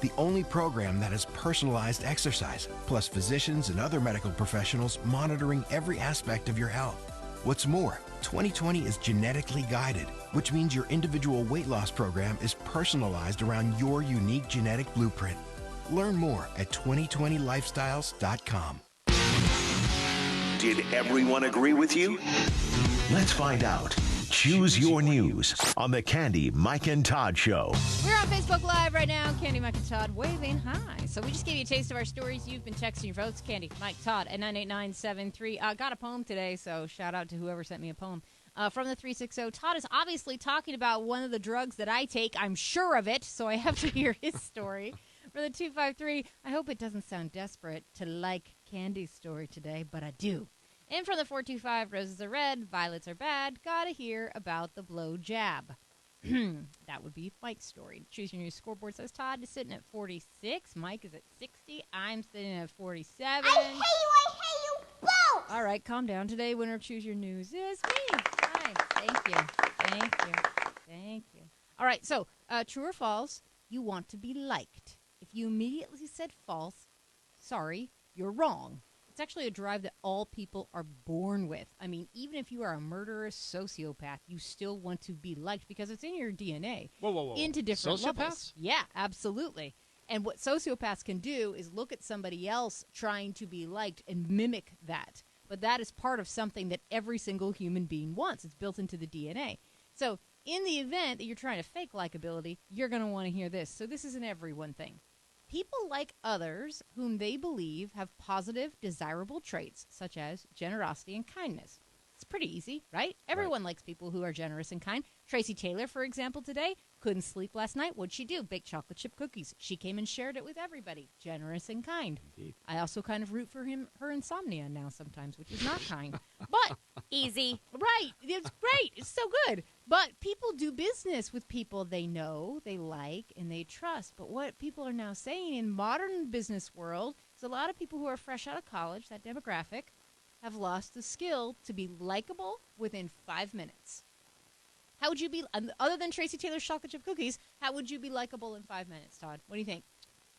the only program that has personalized exercise, plus physicians and other medical professionals monitoring every aspect of your health. What's more, 2020 is genetically guided, which means your individual weight loss program is personalized around your unique genetic blueprint. Learn more at 2020lifestyles.com. Did everyone agree with you? Let's find out. Choose your news on the Candy, Mike, and Todd Show. We're on Facebook Live right now. Candy, Mike, and Todd waving hi. So we just gave you a taste of our stories. You've been texting your votes. Candy, Mike, Todd at 98973. Got a poem today, so shout out to whoever sent me a poem. From the 360, Todd is obviously talking about one of the drugs that I take. I'm sure of it, so I have to hear his story. For the 253, I hope it doesn't sound desperate to like Candy's story today, but I do. And from the 425, roses are red, violets are bad. Gotta hear about the blow jab. That would be Mike's story. Choose your new scoreboard says Todd is sitting at 46. Mike is at 60. I'm sitting at 47. I hate you both! All right, calm down. Today, winner of Choose Your News is me. Hi. Thank you. All right, so true or false, you want to be liked. If you immediately said false, sorry, you're wrong. It's actually a drive that all people are born with. I mean, even if you are a murderous sociopath, you still want to be liked because it's in your DNA. Whoa. Into different Sociopaths? levels. Yeah, absolutely. And what sociopaths can do is look at somebody else trying to be liked and mimic that. But that is part of something that every single human being wants. It's built into the DNA. So in the event that you're trying to fake likability, you're going to want to hear this. So this is an everyone thing. People like others whom they believe have positive, desirable traits, such as generosity and kindness. It's pretty easy, right? Everyone likes people who are generous and kind. Tracy Taylor, for example, today, couldn't sleep last night. What'd she do? Bake chocolate chip cookies. She came and shared it with everybody. Generous and kind. Indeed. I also kind of root for her insomnia now sometimes, which is not kind. But easy. Right. It's great. It's so good. But people do business with people they know, they like, and they trust. But what people are now saying in modern business world is a lot of people who are fresh out of college, that demographic, have lost the skill to be likable within 5 minutes. How would you be, other than Tracy Taylor's chocolate chip cookies, how would you be likable in 5 minutes, Todd? What do you think?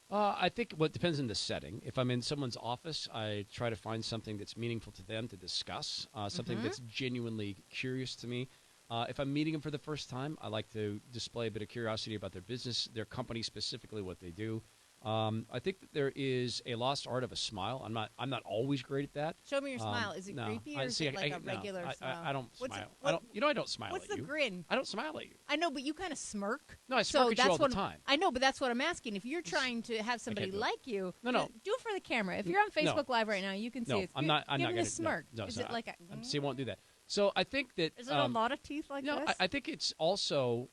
I think it depends on the setting. If I'm in someone's office, I try to find something that's meaningful to them to discuss, something that's genuinely curious to me. If I'm meeting them for the first time, I like to display a bit of curiosity about their business, their company, specifically what they do. I think that there is a lost art of a smile. I'm not always great at that. Show me your smile. Is it creepy or is it like a regular smile? I don't smile. I don't smile at you. What's the grin? I don't smile at you. I know, but you kind of smirk. No, I smirk at you all the time. I know, but that's what I'm asking. If you're trying to have somebody like you, no, do it for the camera. If you're on Facebook Live right now, you can see it. I'm not Give me going a smirk. No, is it like a? See, I won't do that. So I think that is it a lot of teeth like this? No, I think it's also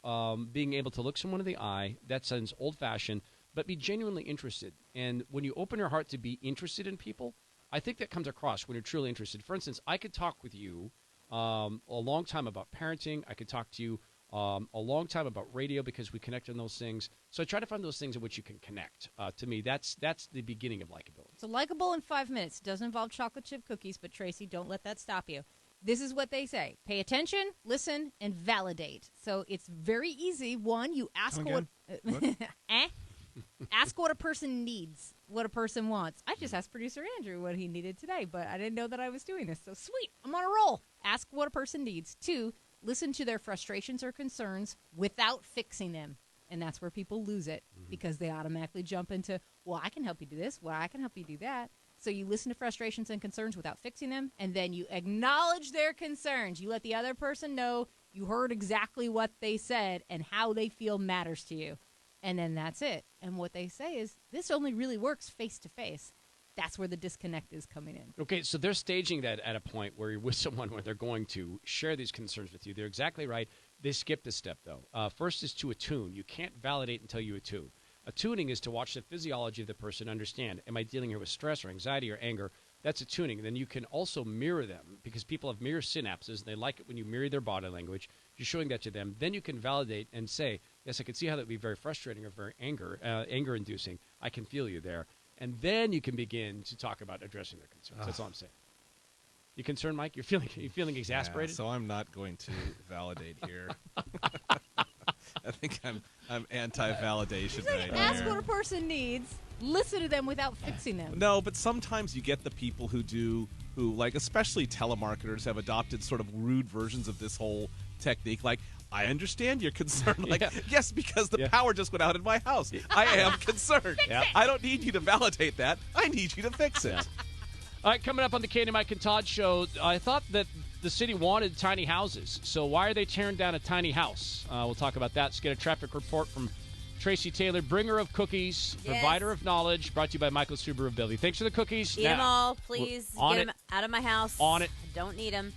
being able to look someone in the eye. That sounds old-fashioned, but be genuinely interested. And when you open your heart to be interested in people, I think that comes across when you're truly interested. For instance, I could talk with you a long time about parenting. I could talk to you a long time about radio because we connect on those things. So I try to find those things in which you can connect. To me, that's the beginning of likability. So likable in 5 minutes. Doesn't involve chocolate chip cookies, but Tracy, don't let that stop you. This is what they say. Pay attention, listen, and validate. So it's very easy. One, you ask ask what a person needs, what a person wants. I just asked producer Andrew what he needed today, but I didn't know that I was doing this. So sweet, I'm on a roll. Ask what a person needs. Two, listen to their frustrations or concerns without fixing them. And that's where people lose it because they automatically jump into, well, I can help you do this. Well, I can help you do that. So you listen to frustrations and concerns without fixing them, and then you acknowledge their concerns. You let the other person know you heard exactly what they said and how they feel matters to you. And then that's it. And what they say is, this only really works face-to-face. That's where the disconnect is coming in. Okay, so they're staging that at a point where you're with someone where they're going to share these concerns with you. They're exactly right. They skipped a step, though. First is to attune. You can't validate until you attune. Attuning is to watch the physiology of the person, understand, am I dealing here with stress or anxiety or anger? That's attuning. Then you can also mirror them because people have mirror synapses, and they like it when you mirror their body language. You're showing that to them. Then you can validate and say, yes, I can see how that would be very frustrating or very anger-inducing. I can feel you there. And then you can begin to talk about addressing their concerns. That's all I'm saying. You concerned, Mike? You're feeling exasperated? Yeah, so I'm not going to validate here. I think I'm anti-validation right Ask here. what a person needs. Listen to them without fixing them. No, but sometimes you get the people who like, especially telemarketers, have adopted sort of rude versions of this whole technique. Like, I understand your concern. Like, yes, because the power just went out in my house. I am concerned. I don't need you to validate that. I need you to fix it. All right, coming up on the Candy, Mike, and Todd show, I thought that the city wanted tiny houses. So why are they tearing down a tiny house? We'll talk about that. Let's get a traffic report from Tracy Taylor, bringer of cookies, provider of knowledge, brought to you by Michael Subaru of Bellevue. Thanks for the cookies. Eat them all, please. On Get it. them out of my house. On it. I don't need them.